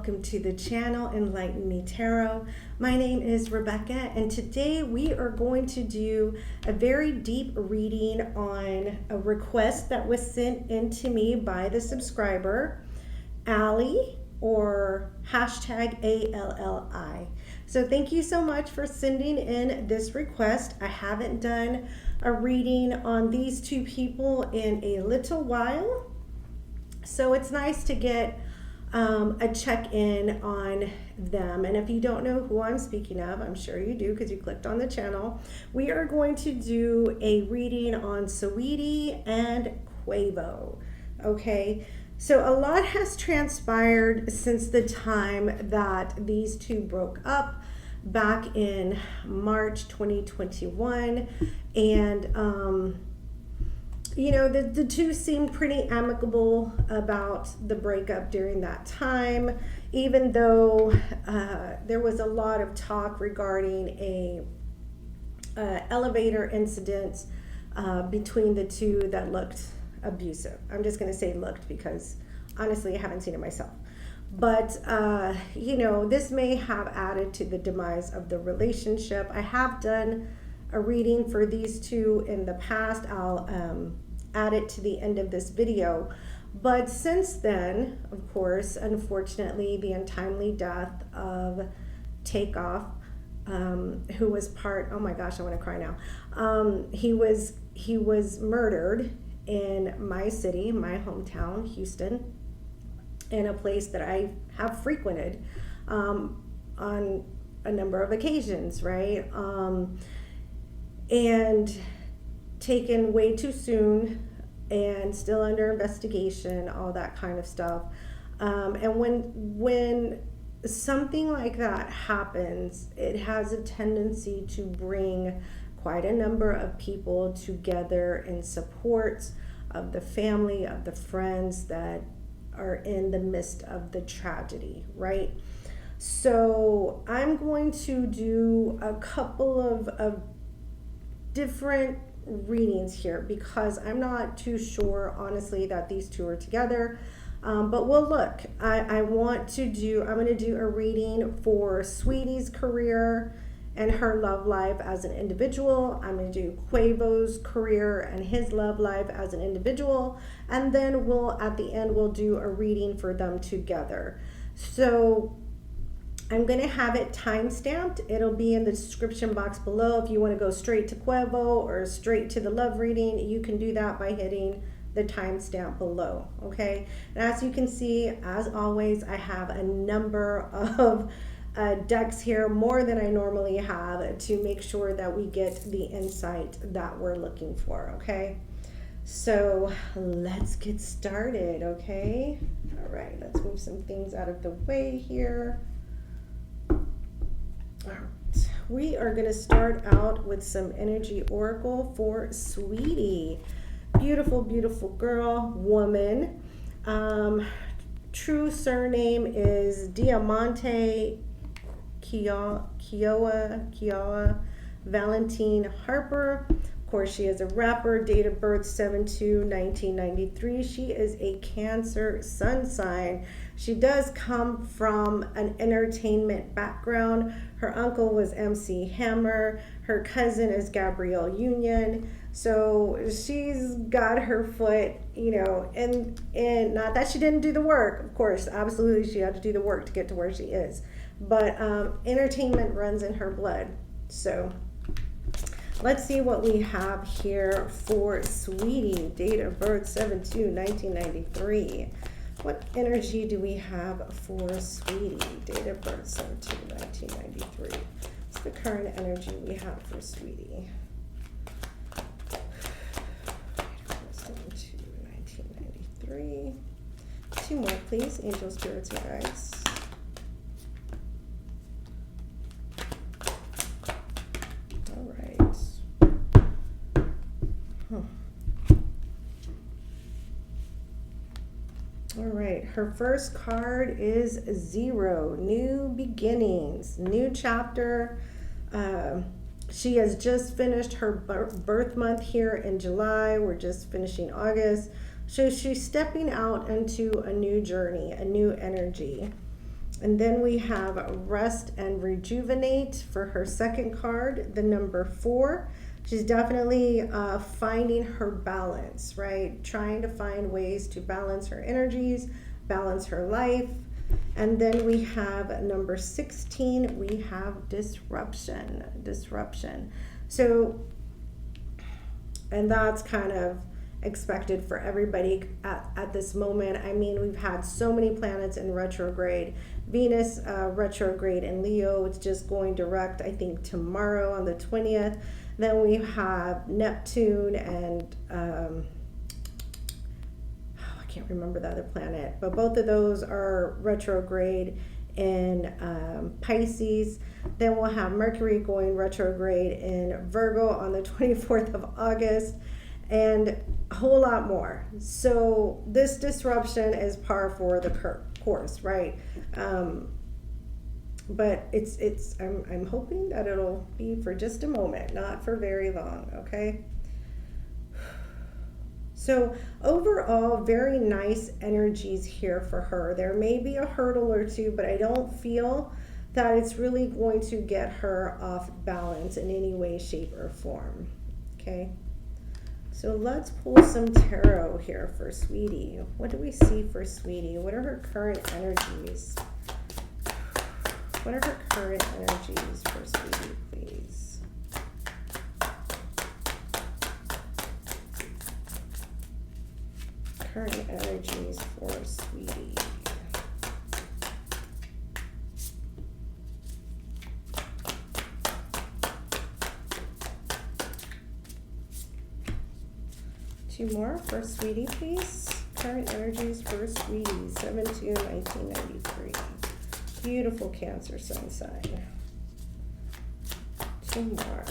welcome to the channel Enlighten Me Tarot. My name is Rebecca, and today we are going to do a very deep reading on a request that was sent in to me by the subscriber Allie, or hashtag ALLI. So thank you so much for sending in this request. I haven't done a reading on these two people in a little while, so it's nice to get a check-in on them. And if you don't know who I'm speaking of, I'm sure you do because you clicked on the channel. We are going to do a reading on Saweetie and Quavo. Okay, so a lot has transpired since the time that these two broke up back in March 2021, and you know, the two seemed pretty amicable about the breakup during that time, even though there was a lot of talk regarding a elevator incident between the two that looked abusive. I'm just going to say looked because honestly I haven't seen it myself. But you know, this may have added to the demise of the relationship. I have done a reading for these two in the past. I'll add it to the end of this video. But since then, of course, unfortunately, the untimely death of Takeoff, who was part, oh my gosh, I want to cry now. He was murdered in my city, my hometown, Houston, in a place that I have frequented on a number of occasions, right? And taken way too soon and still under investigation, all that kind of stuff. And when something like that happens, it has a tendency to bring quite a number of people together in support of the family, of the friends that are in the midst of the tragedy, right? So I'm going to do a couple of different readings here because I'm not too sure, honestly, that these two are together. But we'll look. I'm going to do a reading for Saweetie's career and her love life as an individual. I'm going to do Quavo's career and his love life as an individual. And then at the end, we'll do a reading for them together. So I'm going to have it time-stamped. It'll be in the description box below. If you want to go straight to Quavo or straight to the love reading, you can do that by hitting the timestamp below, okay? And as you can see, as always, I have a number of decks here, more than I normally have, to make sure that we get the insight that we're looking for, okay? So let's get started, okay? All right, let's move some things out of the way here. All right, we are going to start out with some energy oracle for Saweetie. Beautiful, beautiful girl, woman. True surname is Diamante Kiowa Valentine Harper. Of course, she is a rapper. Date of birth 7/2/1993. She is a Cancer sun sign. She does come from an entertainment background. Her uncle was MC Hammer. Her cousin is Gabrielle Union. So she's got her foot, you know, and not that she didn't do the work. Of course, absolutely, she had to do the work to get to where she is. But entertainment runs in her blood. So let's see what we have here for Saweetie. Date of birth 7/2/1993. What energy do we have for Saweetie? Date of birth 7/2/1993. What's the current energy we have for Saweetie? 7/2/1993. Two more, please. Angel, spirits, and guides. All right. All right, her first card is 0, new beginnings, new chapter. She has just finished her birth month here in July. We're just finishing August. So she's stepping out into a new journey, a new energy. And then we have Rest and Rejuvenate for her second card, the number 4. She's definitely finding her balance, right? Trying to find ways to balance her energies, balance her life. And then we have number 16, we have Disruption. So, and that's kind of expected for everybody at this moment. I mean, we've had so many planets in retrograde. Venus retrograde in Leo, it's just going direct, I think, tomorrow on the 20th. Then we have Neptune and I can't remember the other planet, but both of those are retrograde in Pisces. Then we'll have Mercury going retrograde in Virgo on the 24th of August, and a whole lot more. So this disruption is par for the course, right? But I'm hoping that it'll be for just a moment, not for very long, okay? So overall, very nice energies here for her. There may be a hurdle or two, but I don't feel that it's really going to get her off balance in any way, shape, or form, okay? So let's pull some tarot here for Sweetie. What do we see for Sweetie? What are her current energies? What are her current energies for Sweetie, please? Current energies for Sweetie. Two more for Sweetie, please. Current energies for Sweetie, 7/2/1993. Beautiful Cancer sun sign. Two more.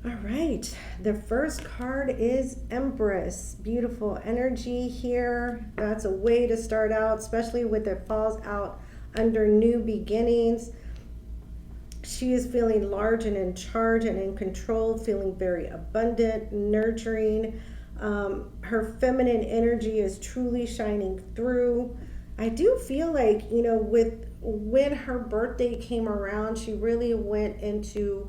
All right, the first card is Empress. Beautiful energy here. That's a way to start out, especially with it falls out under new beginnings. She is feeling large and in charge and in control, feeling very abundant, nurturing. Her feminine energy is truly shining through. I do feel like, you know, when her birthday came around, she really went into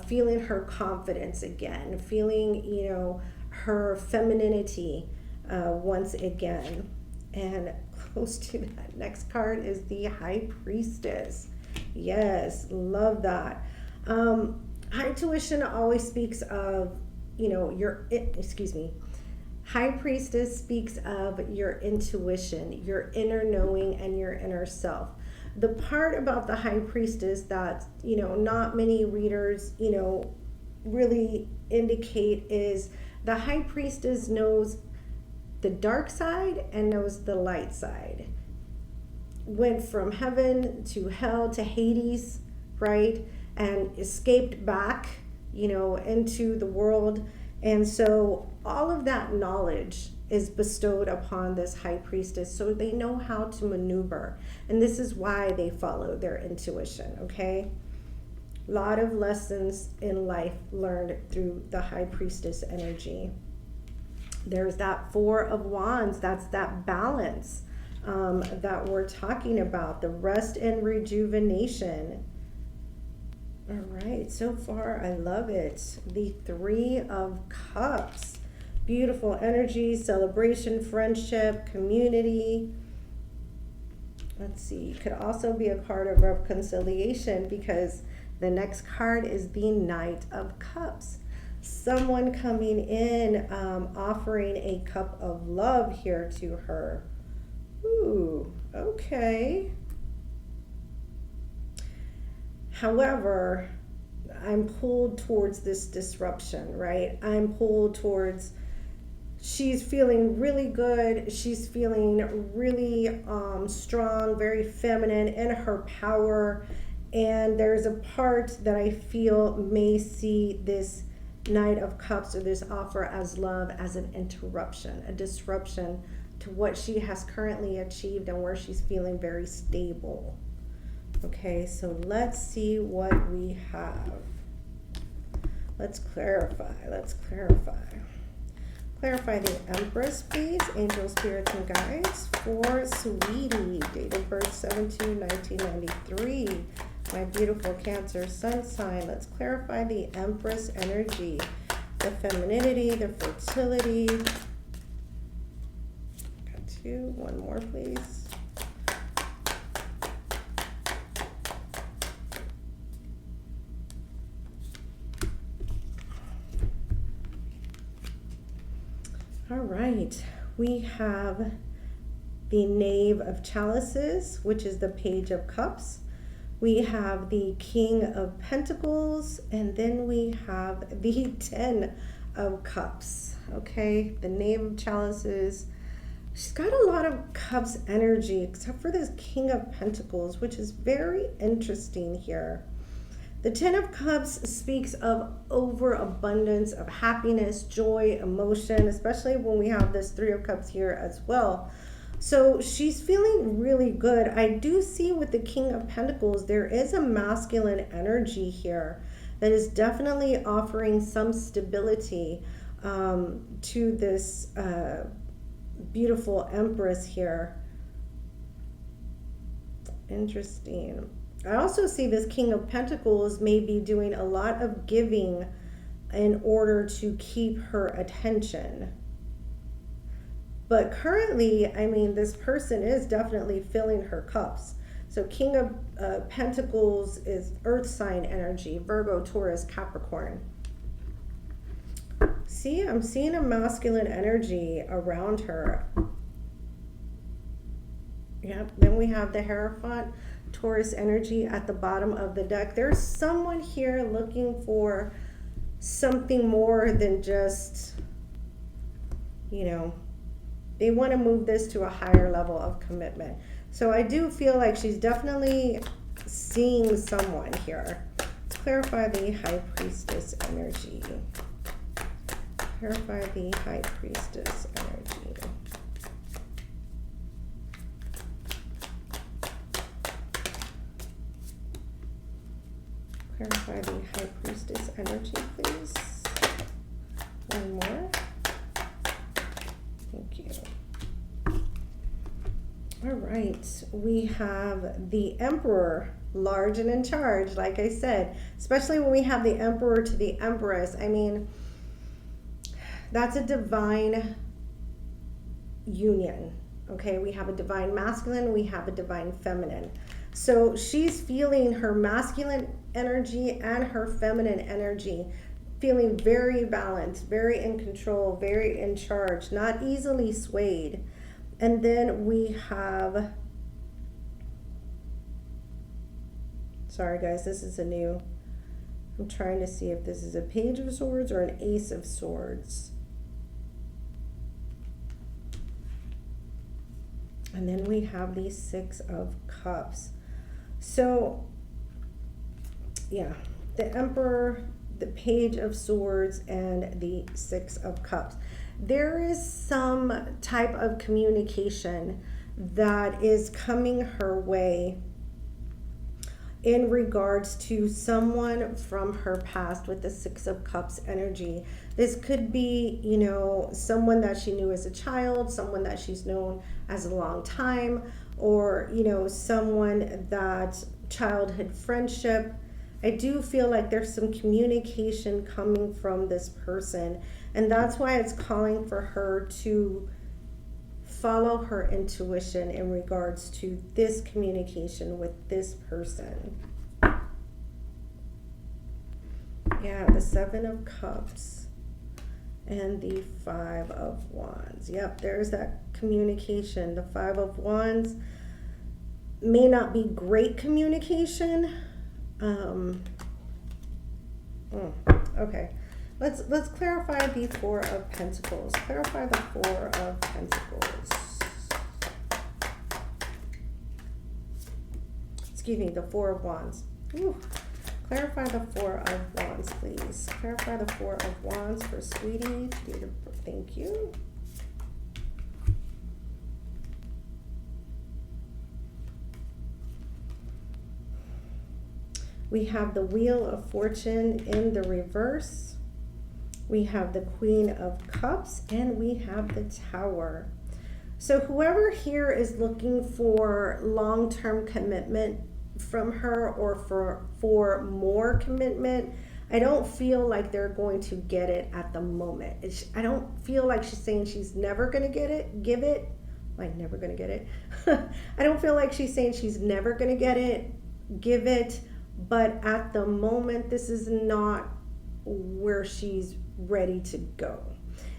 feeling her confidence again, feeling, you know, her femininity once again. And close to that next card is the High Priestess. Yes, love that. High tuition always speaks of, you know, High Priestess speaks of your intuition, your inner knowing, and your inner self. The part about the High Priestess that, you know, not many readers, you know, really indicate is the High Priestess knows the dark side and knows the light side. Went from heaven to hell to Hades, right? And escaped back, you know, into the world. And so all of that knowledge is bestowed upon this High Priestess, so they know how to maneuver. And this is why they follow their intuition, okay? A lot of lessons in life learned through the High Priestess energy. There's that Four of Wands. That's that balance that we're talking about, the rest and rejuvenation. All right, so far I love it. The Three of Cups. Beautiful energy, celebration, friendship, community. Let's see, it could also be a card of reconciliation because the next card is the Knight of Cups. Someone coming in, offering a cup of love here to her. Ooh, okay. However, I'm pulled towards this disruption, right? I'm pulled towards, she's feeling really good. She's feeling really strong, very feminine in her power. And there's a part that I feel may see this Knight of Cups or this offer as love as an interruption, a disruption to what she has currently achieved and where she's feeling very stable. Okay, so let's see what we have. Let's clarify. Clarify the Empress, please. Angel, spirits, and guides for Saweetie. Date of birth 7/2/1993. My beautiful Cancer sun sign. Let's clarify the Empress energy. The femininity, the fertility. Got two. One more, please. All right, we have the Knave of Chalices, which is the Page of Cups. We have the King of Pentacles, and then we have the Ten of Cups. Okay, the Knave of Chalices. She's got a lot of Cups energy, except for this King of Pentacles, which is very interesting here. The Ten of Cups speaks of overabundance of happiness, joy, emotion, especially when we have this Three of Cups here as well. So she's feeling really good. I do see with the King of Pentacles, there is a masculine energy here that is definitely offering some stability to this beautiful Empress here. Interesting. I also see this King of Pentacles may be doing a lot of giving in order to keep her attention. But currently, I mean, this person is definitely filling her cups. So King of Pentacles is earth sign energy, Virgo, Taurus, Capricorn. See, I'm seeing a masculine energy around her. Yep, then we have the Hierophant, Taurus energy at the bottom of the deck. There's someone here looking for something more than just, you know, they want to move this to a higher level of commitment. So I do feel like she's definitely seeing someone here. Let's clarify the High Priestess energy. Clarify the High Priestess energy. Clarify the High Priestess energy, please. One more. Thank you. All right, we have the Emperor, large and in charge, like I said, especially when we have the Emperor to the Empress. I mean, that's a divine union, okay? We have a divine masculine, we have a divine feminine. So she's feeling her masculine energy and her feminine energy, feeling very balanced, very in control, very in charge, not easily swayed. And then we have, sorry guys, this is a new, I'm trying to see if this is a Page of Swords or an Ace of Swords. And then we have the Six of Cups. So, yeah, the Emperor, the Page of Swords, and the Six of Cups. There is some type of communication that is coming her way in regards to someone from her past with the Six of Cups energy. This could be, you know, someone that she knew as a child, someone that she's known as a long time, or, you know, someone that childhood friendship. I do feel like there's some communication coming from this person, and that's why it's calling for her to follow her intuition in regards to this communication with this person. Yeah, the Seven of Cups and the Five of Wands. Yep, there's that communication. The Five of Wands may not be great communication. Okay, let's clarify the Four of Pentacles. Clarify the Four of Pentacles. Excuse me, the Four of Wands. Ooh. Clarify the Four of Wands, please. Clarify the Four of Wands for Saweetie. Thank you. We have the Wheel of Fortune in the reverse. We have the Queen of Cups, and we have the Tower. So whoever here is looking for long-term commitment from her, or for more commitment, I don't feel like they're going to get it at the moment. I don't feel like she's saying she's never going to get it, give it, like never going to get it. I don't feel like she's saying she's never going to get it, give it, but at the moment, this is not where she's ready to go.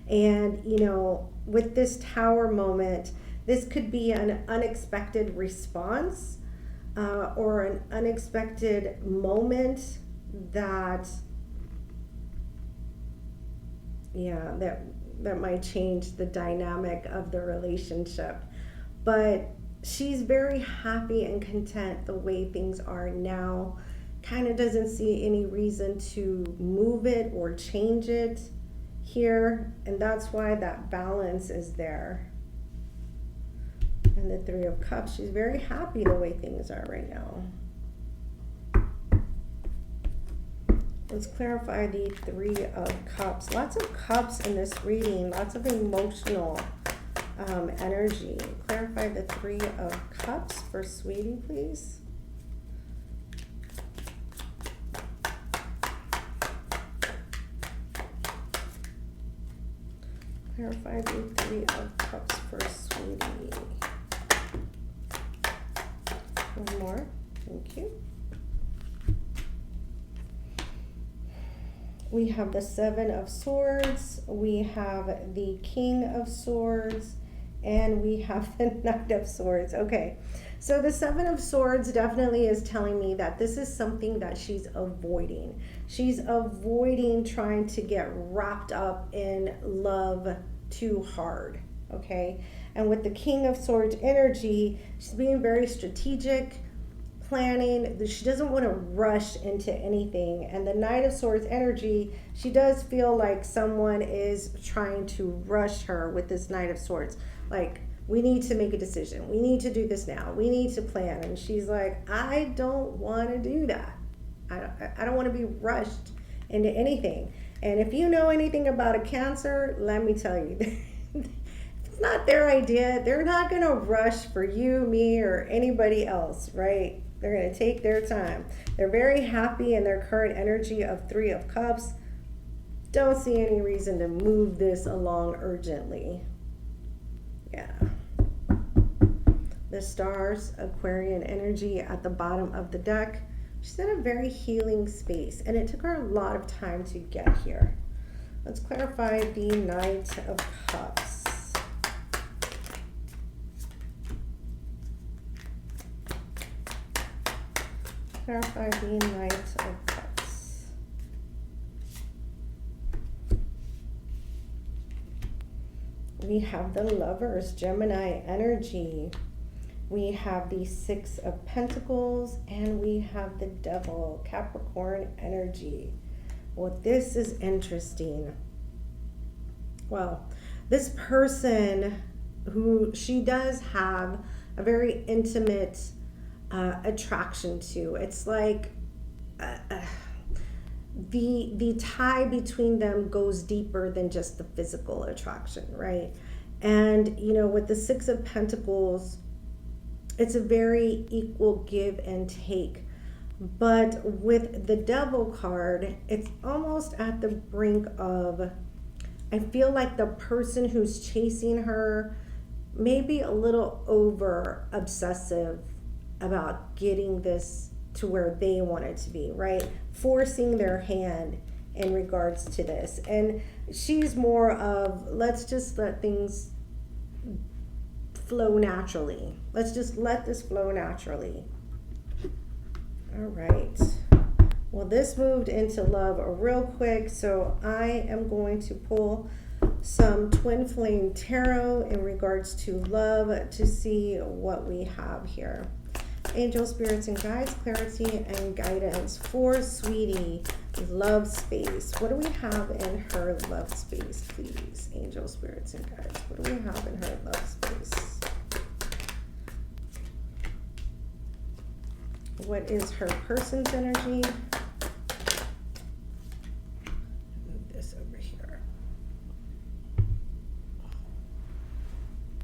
And, you know, with this Tower moment, this could be an unexpected response or an unexpected moment that, yeah, that might change the dynamic of the relationship. But she's very happy and content the way things are now. Kind of doesn't see any reason to move it or change it here, and that's why that balance is there. And the Three of Cups, she's very happy the way things are right now. Let's clarify the Three of Cups. Lots of cups in this reading, lots of emotional energy. Clarify the Three of Cups for Sweetie, please. Clarify the Three of Cups for Sweetie. One more. Thank you. We have the Seven of Swords. We have the King of Swords. And we have the Knight of Swords. Okay. So the Seven of Swords definitely is telling me that this is something that she's avoiding. She's avoiding trying to get wrapped up in love too hard, okay? And with the King of Swords energy, she's being very strategic, planning. She doesn't want to rush into anything. And the Knight of Swords energy, she does feel like someone is trying to rush her with this Knight of Swords. Like, we need to make a decision. We need to do this now. We need to plan. And she's like, I don't want to do that. I don't want to be rushed into anything. And if you know anything about a Cancer, let me tell you, if it's not their idea, they're not going to rush for you, me, or anybody else, right? They're going to take their time. They're very happy in their current energy of Three of Cups. Don't see any reason to move this along urgently. Yeah. The Stars, Aquarian energy at the bottom of the deck. She's in a very healing space, and it took her a lot of time to get here. Let's clarify the Knight of Cups. Clarify the Knight of Cups. We have the Lovers, Gemini energy. We have the Six of Pentacles, and we have the Devil, Capricorn energy. Well, this is interesting. Well, this person who she does have a very intimate attraction to. It's like the tie between them goes deeper than just the physical attraction, right? And, you know, with the Six of Pentacles, it's a very equal give and take. But with the Devil card, it's almost at the brink of, I feel like the person who's chasing her may be a little over obsessive about getting this to where they want it to be, right? Forcing their hand in regards to this. And she's more of, let's just let things flow naturally. Let's just let this flow naturally. All right. Well, this moved into love real quick, so I am going to pull some Twin Flame Tarot in regards to love to see what we have here. Angel, spirits, and guides, clarity and guidance for Sweetie. Love space. What do we have in her love space, please? Angel, spirits, and guides. What do we have in her love space? What is her person's energy? Move this over here.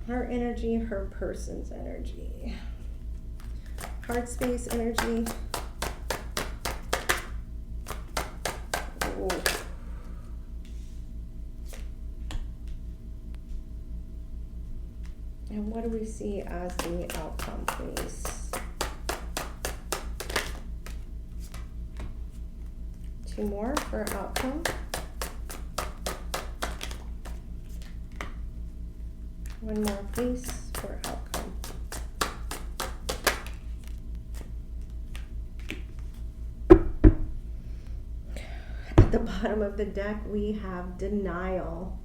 Her energy, her person's energy. Heart space energy. Ooh. And what do we see as the outcome, please? Two more for outcome. One more, please, for outcome. At the bottom of the deck, we have denial.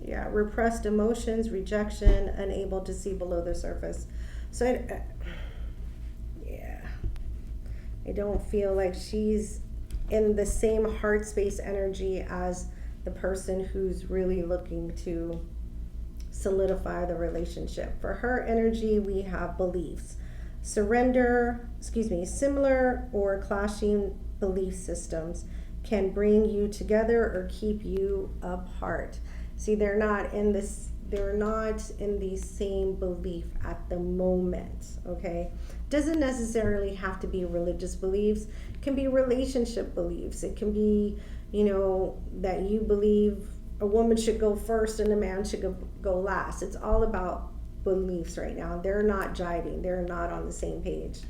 Yeah, repressed emotions, rejection, unable to see below the surface. So, I don't feel like she's in the same heart space energy as the person who's really looking to solidify the relationship. For her energy, we have beliefs. Similar or clashing belief systems can bring you together or keep you apart. See, they're not in the same belief at the moment, okay? Doesn't necessarily have to be religious beliefs. It can be relationship beliefs. It can be, that you believe a woman should go first and a man should go last. It's all about beliefs right now. They're not jiving. They're not on the same page.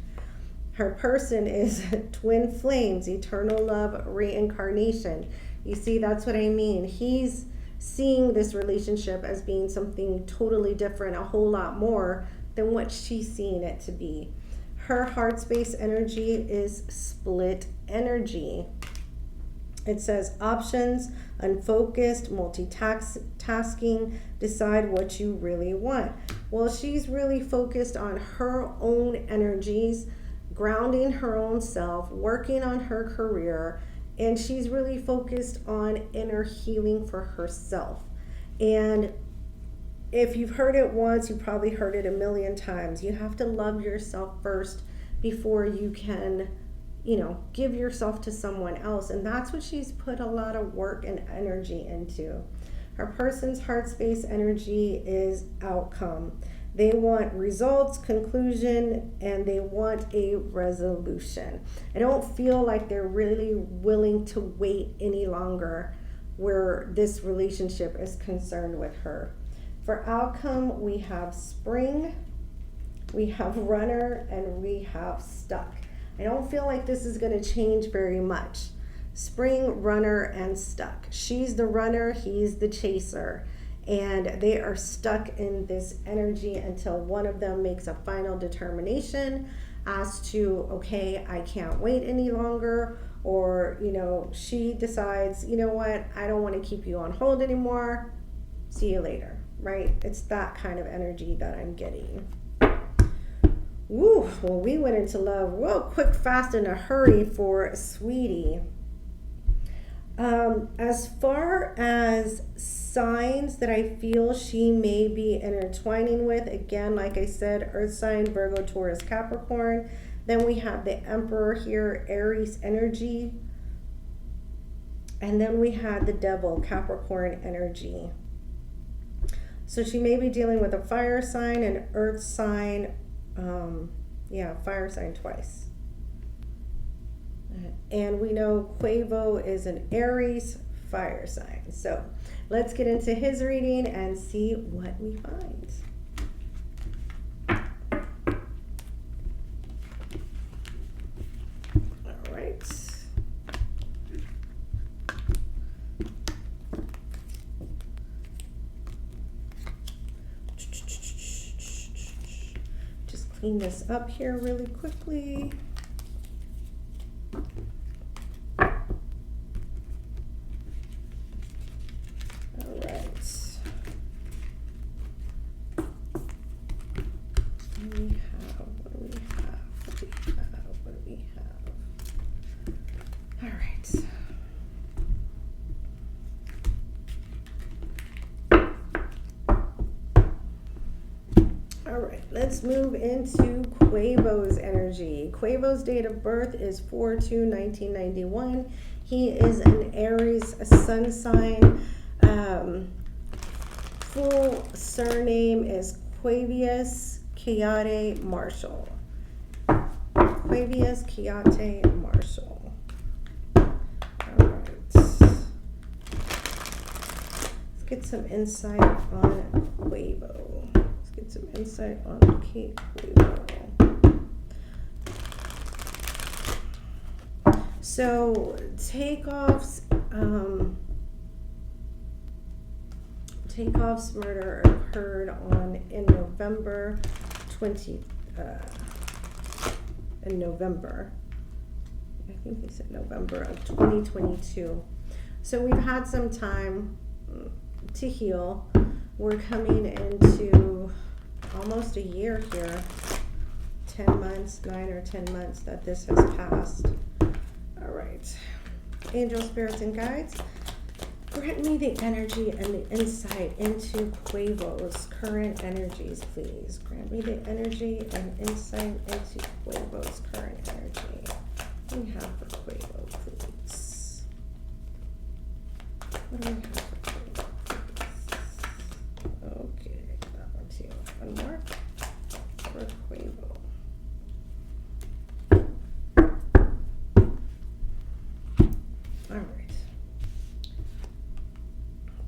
Her person is twin flames, eternal love, reincarnation. You see, that's what I mean. He's seeing this relationship as being something totally different, a whole lot more than what she's seeing it to be. Her heart space energy is split energy. It says options, unfocused, multitasking, decide what you really want. Well, she's really focused on her own energies, grounding her own self, working on her career, and she's really focused on inner healing for herself. And if you've heard it once, you've probably heard it a million times. You have to love yourself first before you can, give yourself to someone else. And that's what she's put a lot of work and energy into. Her person's heart space energy is outcome. They want results, conclusion, and they want a resolution. I don't feel like they're really willing to wait any longer where this relationship is concerned with her. For outcome, we have spring, we have runner, and we have stuck. I don't feel like this is going to change very much. Spring, runner, and stuck. She's the runner, he's the chaser. And they are stuck in this energy until one of them makes a final determination as to, okay, I can't wait any longer. Or, she decides, you know what, I don't want to keep you on hold anymore. See you later, right? It's that kind of energy that I'm getting. Woo, well, we went into love real quick, fast, in a hurry for Saweetie. As far as signs that I feel she may be intertwining with, again, like I said, Earth sign, Virgo, Taurus, Capricorn. Then we have the Emperor here, Aries energy. And then we had the Devil, Capricorn energy. So she may be dealing with a fire sign, an earth sign, fire sign twice. And we know Quavo is an Aries fire sign. So let's get into his reading and see what we find. All right. Just clean this up here really quickly. Let's let's move into Quavo's energy. Quavo's date of birth is 4/2/1991. He is an Aries sun sign. Full surname is Quavius Kiate Marshall. Quavius Kiate Marshall. All right. Let's get some insight on Quavo. Let's get some insight on Quavo. So Takeoff's murder occurred in November 20. In November, I think they said November of 2022. So we've had some time to heal. We're coming into almost a year here. 10 months, 9 or 10 months that this has passed. All right, angel spirits and guides, grant me the energy and the insight into Quavo's current energies, please. Grant me the energy and insight into Quavo's current energy. What do we have for Quavo, please? What do we have for Quavo, please? Okay, that one too. One more for Quavo. All right.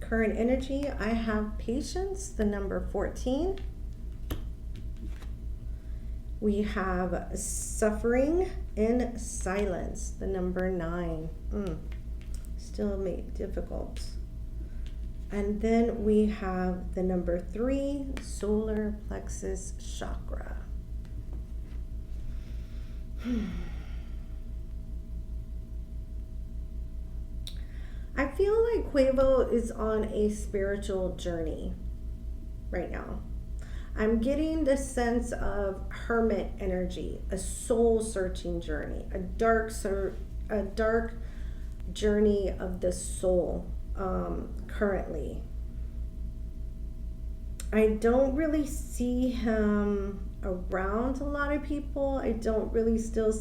Current energy, I have patience, the number 14. We have suffering in silence, the number 9. Still made difficult. And then we have the number 3, solar plexus chakra. I feel like Quavo is on a spiritual journey right now. I'm getting the sense of hermit energy, a soul searching journey, a dark journey of the soul currently. I don't really see him around a lot of people. I don't really still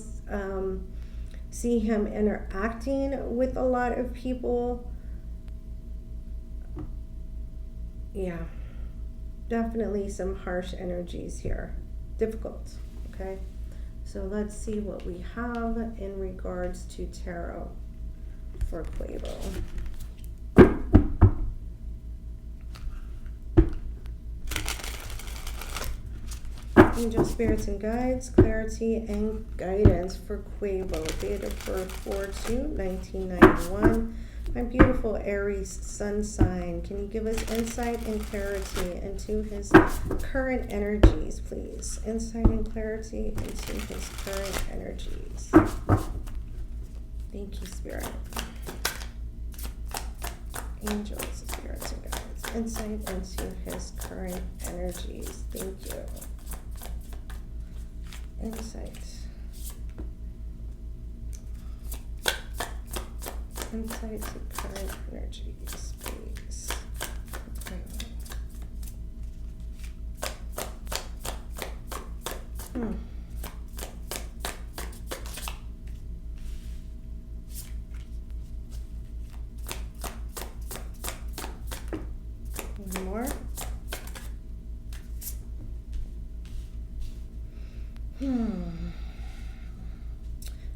see him interacting with a lot of people. Yeah, definitely some harsh energies here. Difficult, okay? So let's see what we have in regards to tarot for Quavo. Angel spirits and guides, clarity and guidance for Quavo. Date of birth 4/2/1991. My beautiful Aries sun sign. Can you give us insight and clarity into his current energies, please? Insight and clarity into his current energies. Thank you, Spirit. Angels, spirits, and guides. Insight into his current energies. Thank you. Insight. Insight to current energies, please. Okay. One more.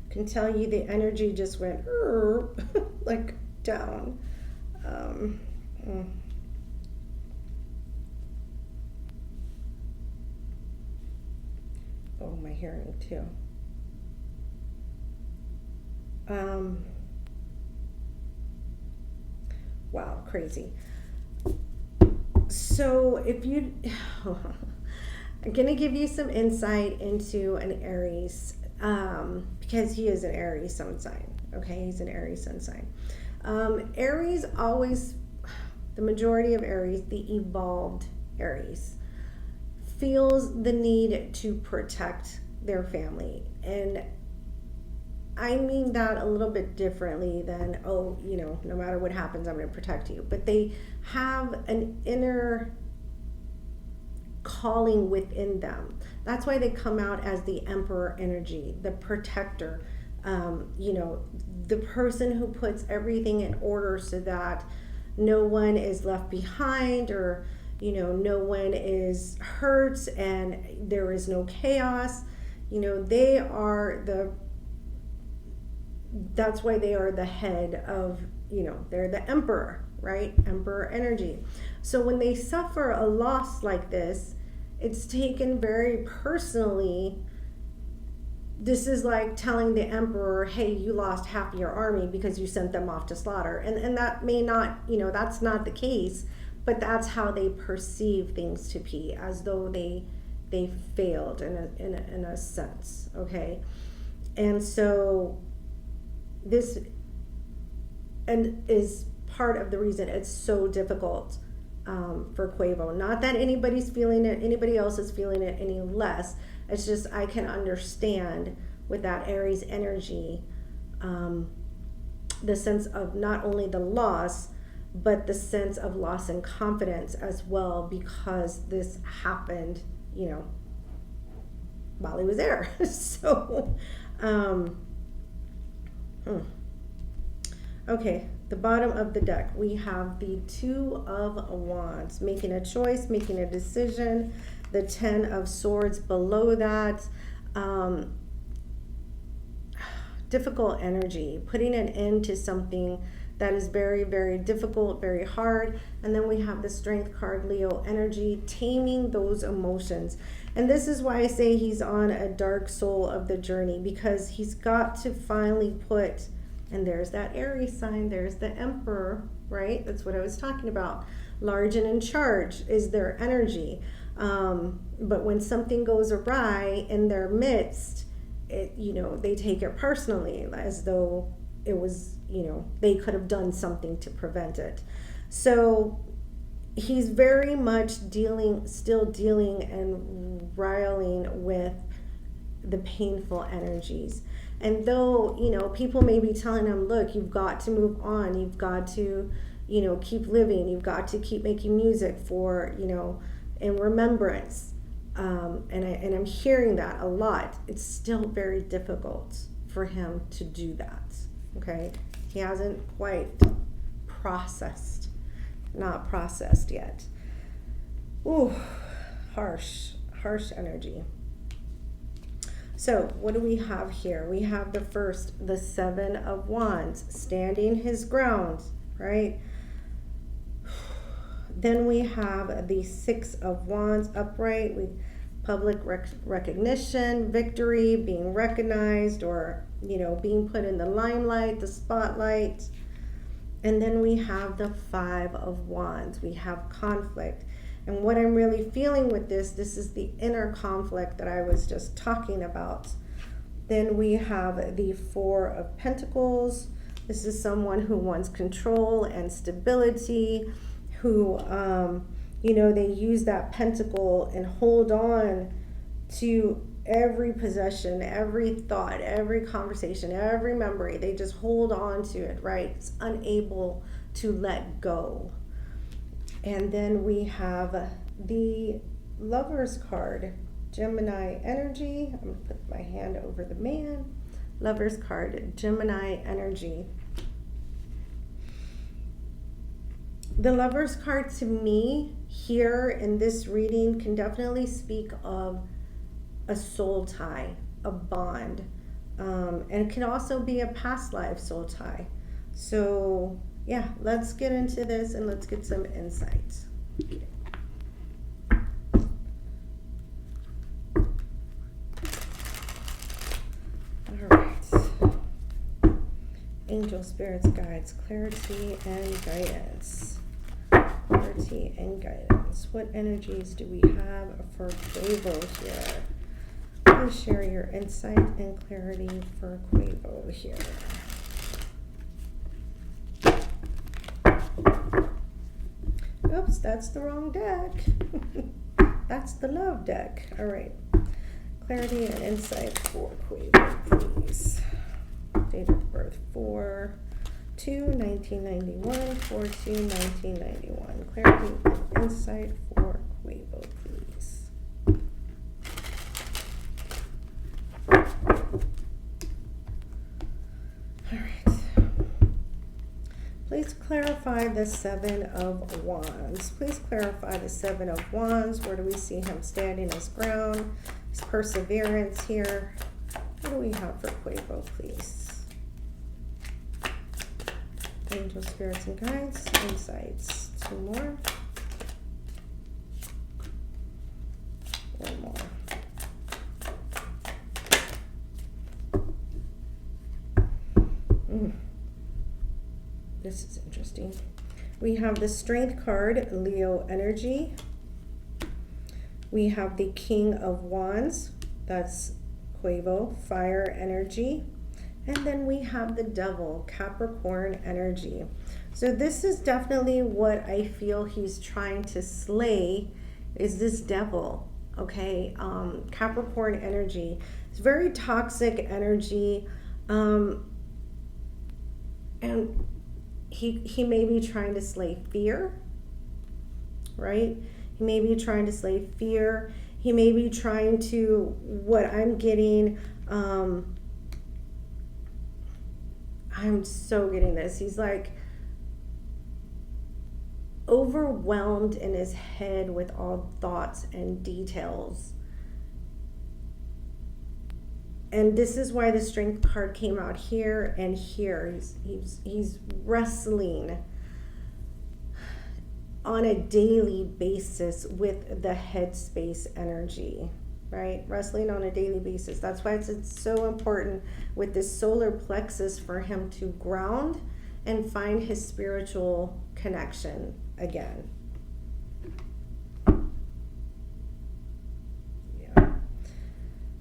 Can tell you the energy just went like down. Oh, my hearing too. Wow, crazy. So if you I'm gonna give you some insight into an Aries, because he is an Aries sun sign. Okay, he's an Aries sun sign. Aries always, the majority of Aries, the evolved Aries, feels the need to protect their family. And I mean that a little bit differently than, oh, you know, no matter what happens, I'm going to protect you. But they have an inner calling within them. That's why they come out as the Emperor energy, the protector, you know, the person who puts everything in order so that no one is left behind, or, you know, no one is hurt and there is no chaos. You know, they are that's why they are the head of, you know, they're the emperor, right? Emperor energy. So when they suffer a loss like this, it's taken very personally. This is like telling the emperor, hey, you lost half your army because you sent them off to slaughter. And that may not, you know, that's not the case, but that's how they perceive things to be, as though they failed in a sense, okay? And so this is part of the reason it's so difficult for Quavo. Not that anybody's feeling it, anybody else is feeling it any less. It's just I can understand with that Aries energy the sense of not only the loss, but the sense of loss in confidence as well, because this happened, you know, while he was there. So, okay, the bottom of the deck, we have the Two of Wands, making a choice, making a decision. The Ten of Swords below that, difficult energy, putting an end to something that is very, very difficult, very hard. And then we have the Strength card, Leo energy, taming those emotions. And this is why I say he's on a dark soul of the journey, because he's got to finally put, and there's that Aries sign, there's the Emperor, right? That's what I was talking about. Large and in charge is their energy. But when something goes awry in their midst, it, you know, they take it personally, as though it was, you know, they could have done something to prevent it. So he's very much still dealing and riling with the painful energies. And though, you know, people may be telling him, look, you've got to move on, you've got to, you know, keep living, you've got to keep making music for, you know, in remembrance. And I'm hearing that a lot. It's still very difficult for him to do that. Okay, he hasn't quite not processed yet. Ooh, harsh energy. So what do we have here? We have the Seven of Wands, standing his ground, right? Then we have the Six of Wands upright with public recognition, victory, being recognized, or, you know, being put in the limelight, the spotlight. And then we have the Five of Wands. We have conflict. And what I'm really feeling with this is the inner conflict that I was just talking about. Then we have the Four of Pentacles. This is someone who wants control and stability, who, you know, they use that pentacle and hold on to every possession, every thought, every conversation, every memory. They just hold on to it, right? It's unable to let go. And then we have the Lovers card, Gemini energy. I'm going to put my hand over the man. Lovers card, Gemini energy. The Lovers card, to me, here in this reading, can definitely speak of a soul tie, a bond. And it can also be a past life soul tie. So yeah, let's get into this and let's get some insights. All right. Angel, spirits, guides, clarity and guidance. Clarity and guidance. What energies do we have for Quavo here? Please share your insight and clarity for Quavo here. Oops, that's the wrong deck. That's the love deck. All right. Clarity and insight for Quavo, please. Date of birth 4/2/1991, 4/2/1991. Clarity and insight for Quavo, please. Please clarify the Seven of Wands. Please clarify the Seven of Wands. Where do we see him standing his ground? His perseverance here. What do we have for Quavo, please? Angel, spirits, and guides. Insights. 2 more. 1 more. This is interesting. We have the Strength card, Leo energy. We have the King of Wands, that's Quavo, fire energy. And then we have the Devil, Capricorn energy. So this is definitely what I feel he's trying to slay, is this devil, okay? Capricorn energy. It's very toxic energy. And he may be trying to slay fear, right? He may be trying to slay fear. He may be trying to, what I'm getting, I'm so getting this. He's like overwhelmed in his head with all thoughts and details. And this is why the Strength card came out here and here. He's wrestling on a daily basis with the headspace energy, right? Wrestling on a daily basis. That's why it's so important with this solar plexus for him to ground and find his spiritual connection again.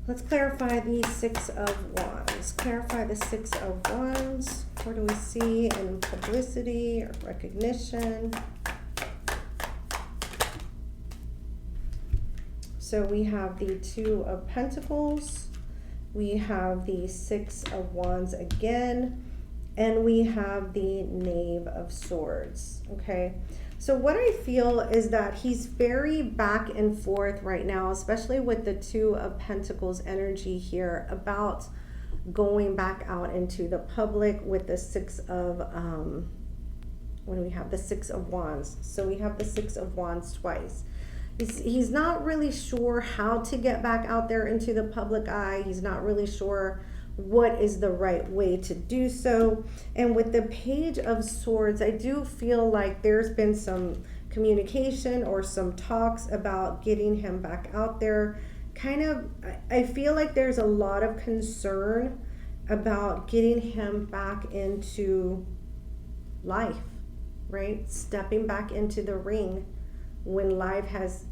Let's clarify the Six of Wands. Clarify the Six of Wands. What do we see in publicity or recognition? So we have the Two of Pentacles. We have the Six of Wands again. And we have the Knave of Swords, okay? So what I feel is that he's very back and forth right now, especially with the Two of Pentacles energy here, about going back out into the public with the Six of, what do we have? The Six of Wands. So we have the Six of Wands twice. He's not really sure how to get back out there into the public eye. He's not really sure what is the right way to do so. And with the Page of Swords, I do feel like there's been some communication or some talks about getting him back out there. Kind of, I feel like there's a lot of concern about getting him back into life, right? Stepping back into the ring when life has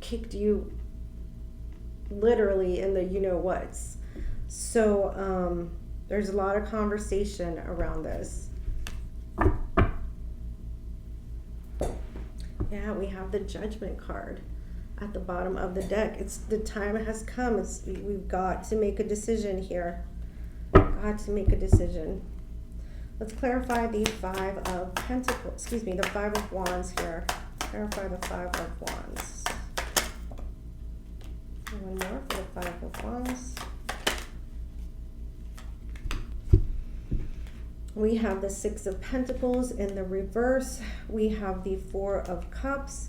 kicked you literally in the you-know-whats. So there's a lot of conversation around this. Yeah, we have the Judgment card at the bottom of the deck. It's the time has come. We've got to make a decision here. Got to make a decision. Let's clarify the Five of Pentacles. Excuse me, the Five of Wands here. Clarify the Five of Wands. One more for the Five of Wands. We have the Six of Pentacles in the reverse. We have the Four of Cups.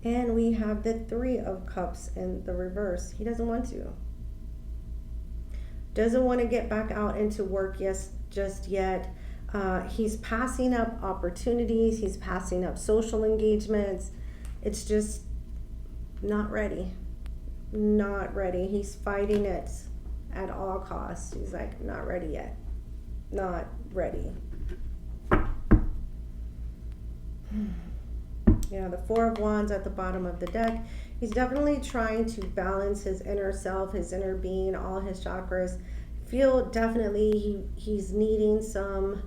And we have the Three of Cups in the reverse. He doesn't want to. Doesn't want to get back out into work just yet. He's passing up opportunities. He's passing up social engagements. It's just not ready. Not ready. He's fighting it at all costs. He's like, not ready yet. Not ready. Yeah, the Four of Wands at the bottom of the deck. He's definitely trying to balance his inner self, his inner being, all his chakras. Feel definitely he's needing some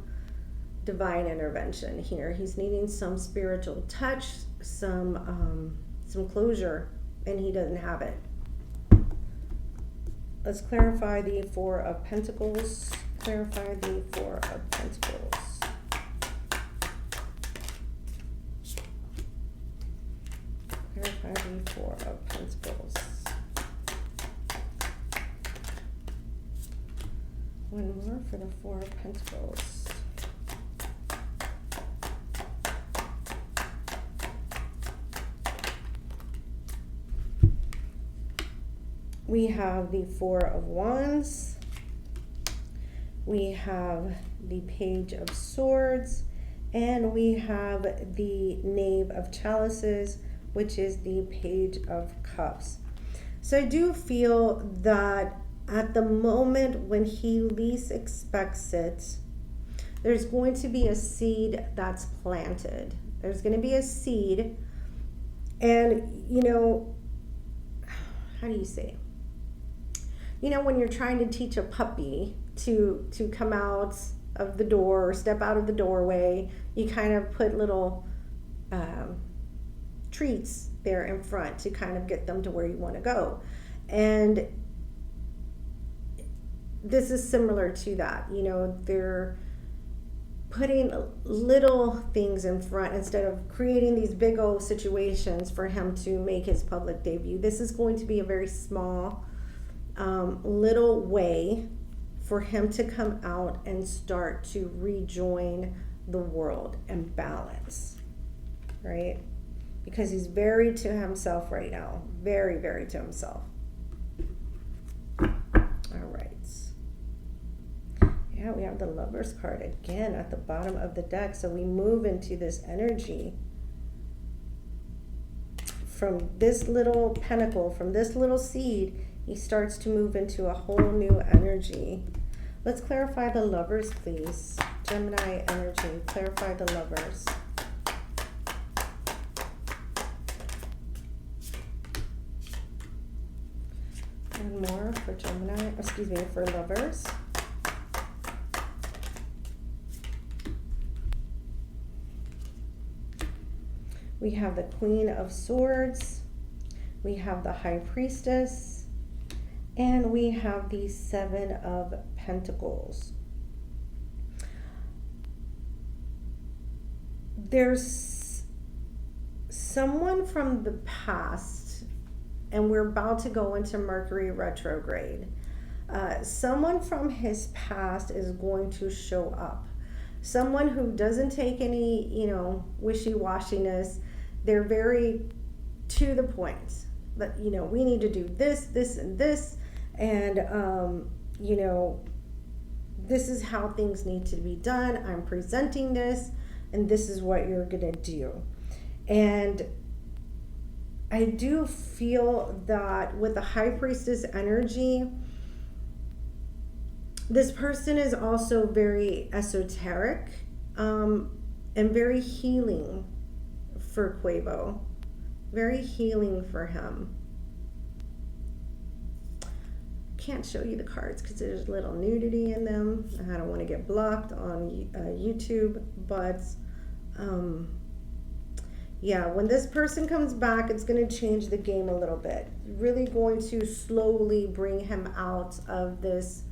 divine intervention here. He's needing some spiritual touch, some closure, and he doesn't have it. Let's clarify the Four of Pentacles. Clarify the Four of Pentacles. Clarify the Four of Pentacles. One more for the Four of Pentacles. We have the Four of Wands. We have the Page of Swords. And we have the Knave of Chalices, which is the Page of Cups. So I do feel that at the moment when he least expects it, there's going to be a seed that's planted. There's going to be a seed. And, you know, how do you say? You know, when you're trying to teach a puppy to come out of the door or step out of the doorway, you kind of put little treats there in front to kind of get them to where you want to go. And this is similar to that. You know, they're putting little things in front instead of creating these big old situations for him to make his public debut. This is going to be a very small little way for him to come out and start to rejoin the world and balance, right? Because he's very to himself right now. Very, very to himself. All right. Yeah, we have the Lovers card again at the bottom of the deck. So we move into this energy from this little pentacle, from this little seed. He starts to move into a whole new energy. Let's clarify the Lovers, please. Gemini energy, clarify the Lovers. One more for Gemini, excuse me, for Lovers. We have the Queen of Swords. We have the High Priestess. And we have the Seven of Pentacles. There's someone from the past, and we're about to go into Mercury retrograde. Someone from his past is going to show up. Someone who doesn't take any, you know, wishy-washiness. They're very to the point. That, you know, we need to do this, this, and this. And, you know, this is how things need to be done. I'm presenting this, and this is what you're going to do. And I do feel that with the High Priestess energy, this person is also very esoteric and very healing for Quavo. Very healing for him. Can't show you the cards because there's a little nudity in them. I don't want to get blocked on YouTube, but yeah, when this person comes back, it's going to change the game a little bit. Really going to slowly bring him out of this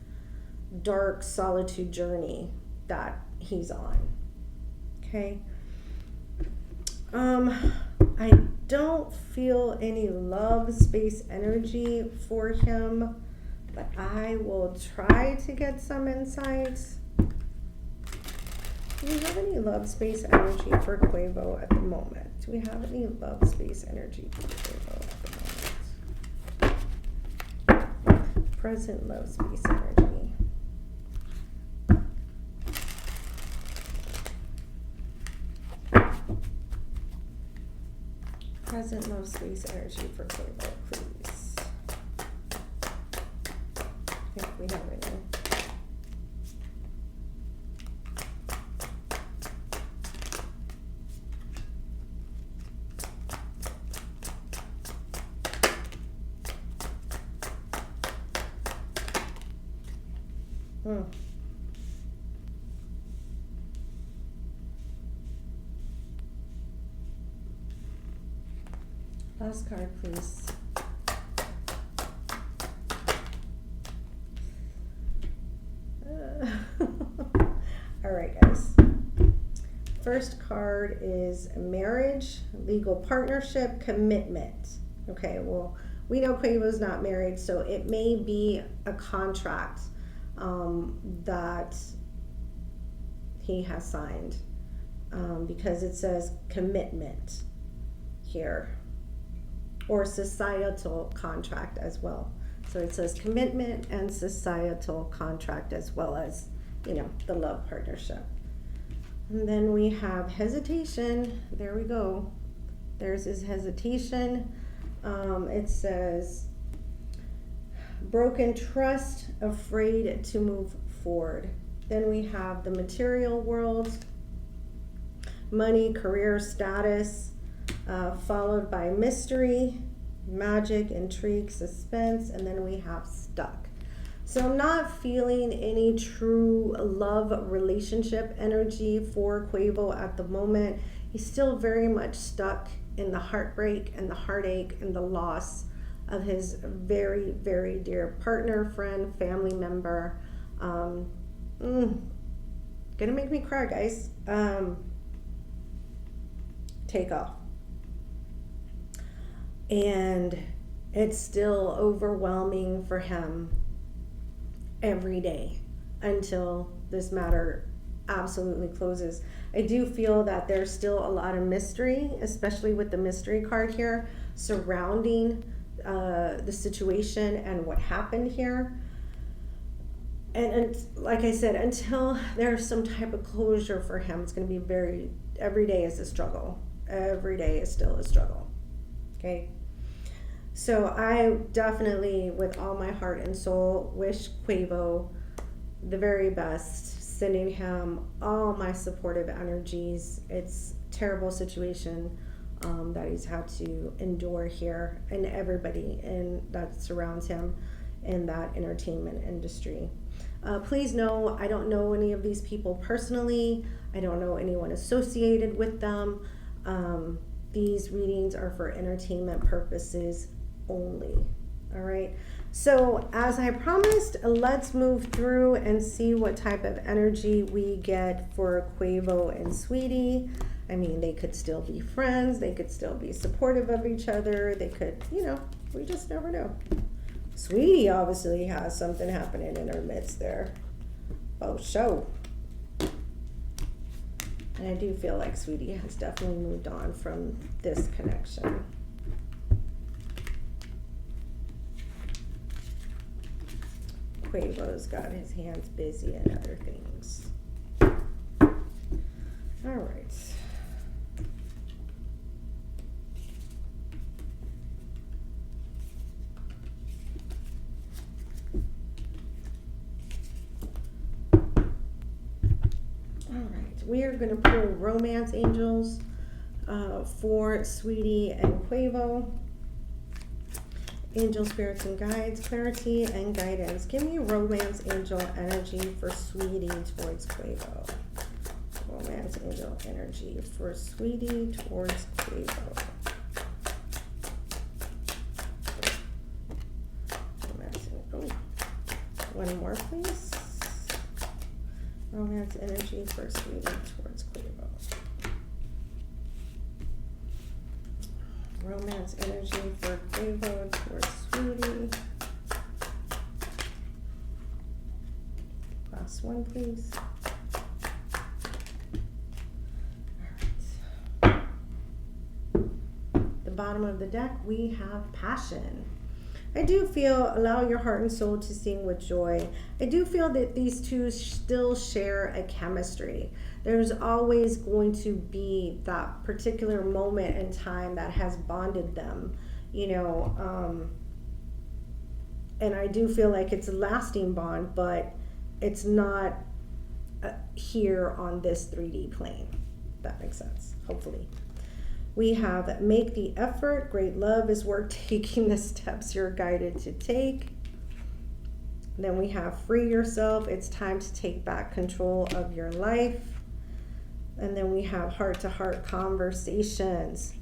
dark solitude journey that he's on. Okay. I don't feel any love space energy for him, but I will try to get some insights. Do we have any love space energy for Quavo at the moment? Do we have any love space energy for Quavo at the moment? Present love space energy. Present love space energy for Quavo, please. If we have any. Last card, please. All right, guys. First card is marriage, legal partnership, commitment. Okay, well, we know Quavo's not married, so it may be a contract that he has signed because it says commitment here, or societal contract as well. So it says commitment and societal contract, as well as, the love partnership. And then we have hesitation. There we go. There's his hesitation. It says broken trust, afraid to move forward. Then we have the material world, money, career, status, followed by mystery, magic, intrigue, suspense, and then we have stuck. So I'm not feeling any true love relationship energy for Quavo at the moment. He's still very much stuck in the heartbreak and the heartache and the loss of his very, very dear partner, friend, family member. Gonna make me cry, guys. Take off. And it's still overwhelming for him every day until this matter absolutely closes. I do feel that there's still a lot of mystery, especially with the mystery card here, surrounding the situation and what happened here. And like I said, until there's some type of closure for him, it's going to be every day is a struggle. Every day is still a struggle. Okay? So I definitely, with all my heart and soul, wish Quavo the very best, sending him all my supportive energies. It's a terrible situation that he's had to endure here, and everybody that surrounds him in that entertainment industry. Please know, I don't know any of these people personally. I don't know anyone associated with them. These readings are for entertainment purposes only. All right. So as I promised, let's move through and see what type of energy we get for Quavo and Saweetie. I mean, they could still be friends. They could still be supportive of each other. They could, we just never know. Saweetie obviously has something happening in her midst there. Oh, show. And I do feel like Saweetie has definitely moved on from this connection. Quavo's got his hands busy and other things. All right. We are going to pull romance angels for Saweetie and Quavo. Angel spirits and guides, clarity and guidance. Give me romance angel energy for Saweetie towards Quavo. Romance angel energy for Saweetie towards Quavo. One more, please. Romance energy for Saweetie towards Quavo. Romance energy for Quavo towards Saweetie. Last one, please. All right. The bottom of the deck, we have passion. I do feel, allow your heart and soul to sing with joy. I do feel that these two still share a chemistry. There's always going to be that particular moment in time that has bonded them, and I do feel like it's a lasting bond, but it's not here on this 3D plane. If that makes sense, hopefully. We have make the effort, great love is worth taking the steps you're guided to take. Then we have free yourself, it's time to take back control of your life. And then we have heart-to-heart conversations.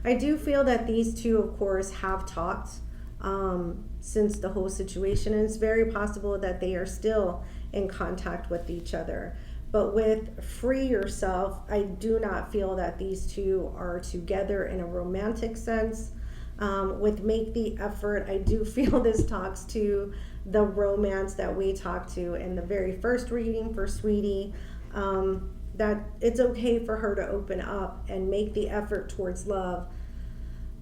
I do feel that these two, of course, have talked since the whole situation, and it's very possible that they are still in contact with each other. But with free yourself, I do not feel that these two are together in a romantic sense. With make the effort, I do feel this talks to the romance that we talked to in the very first reading for Saweetie, that it's okay for her to open up and make the effort towards love.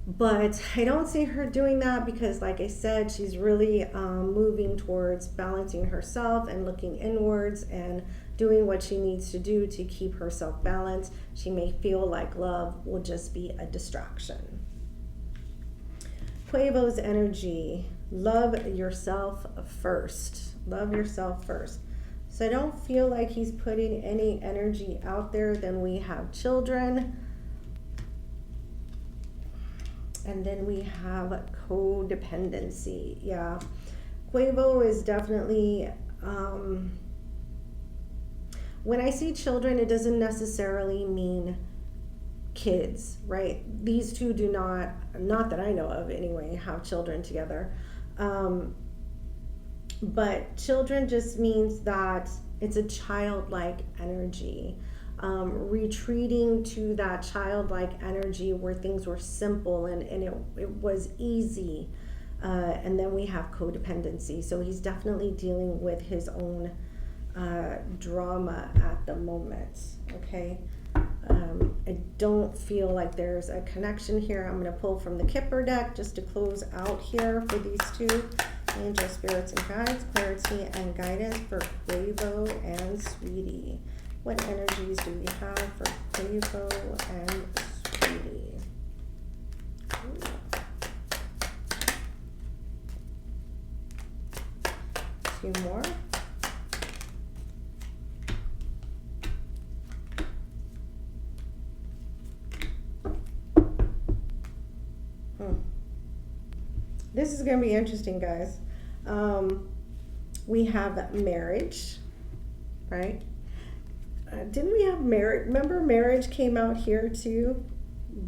But I don't see her doing that because, like I said, she's really moving towards balancing herself and looking inwards and doing what she needs to do to keep herself balanced. She may feel like love will just be a distraction. Quavo's energy, love yourself first. Love yourself first. So I don't feel like he's putting any energy out there. Then we have children. And then we have codependency. Yeah. Quavo is definitely, when I see children, it doesn't necessarily mean kids, right? These two do not that I know of anyway, have children together. But children just means that it's a childlike energy. Retreating to that childlike energy where things were simple and it was easy. And then we have codependency. So he's definitely dealing with his own drama at the moment, okay? I don't feel like there's a connection here. I'm going to pull from the Kipper deck just to close out here for these two. Angel, spirits, and guides, clarity and guidance for Quavo and Saweetie. What energies do we have for Quavo and Saweetie? Two more. This is going to be interesting, guys. We have marriage, right? Didn't we have marriage? Remember, marriage came out here too.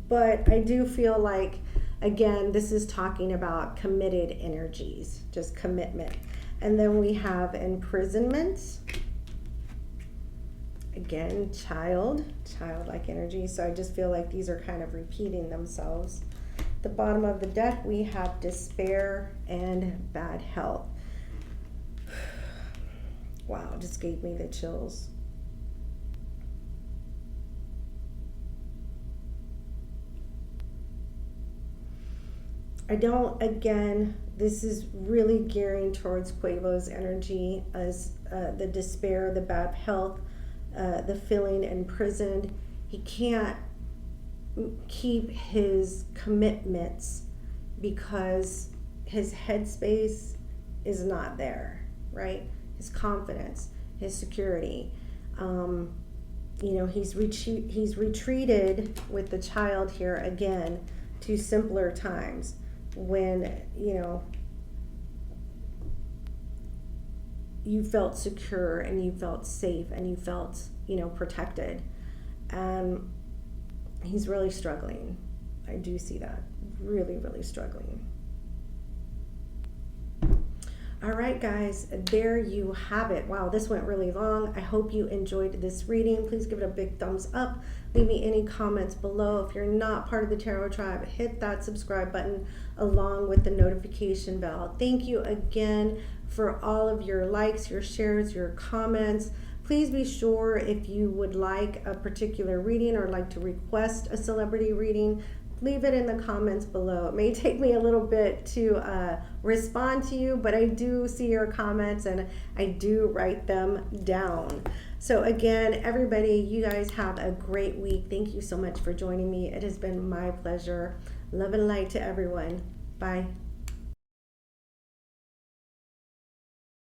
But I do feel like, again, this is talking about committed energies, just commitment. And then we have imprisonment. Again, childlike energy. So I just feel like these are kind of repeating themselves. The bottom of the deck, we have despair and bad health. Wow, just gave me the chills. Again, this is really gearing towards Quavo's energy as the despair, the bad health, the feeling imprisoned. He can't keep his commitments because his headspace is not there, right? His confidence, his security. He's retreated with the child here again to simpler times when, you felt secure and you felt safe and you felt, protected. And he's really struggling. I do see that. Really, really struggling. All right, guys, there you have it. Wow, this went really long. I hope you enjoyed this reading. Please give it a big thumbs up. Leave me any comments below. If you're not part of the Tarot Tribe, hit that subscribe button along with the notification bell. Thank you again for all of your likes, your shares, your comments. Please be sure, if you would like a particular reading or like to request a celebrity reading, leave it in the comments below. It may take me a little bit to respond to you, but I do see your comments and I do write them down. So again, everybody, you guys have a great week. Thank you so much for joining me. It has been my pleasure. Love and light to everyone. Bye.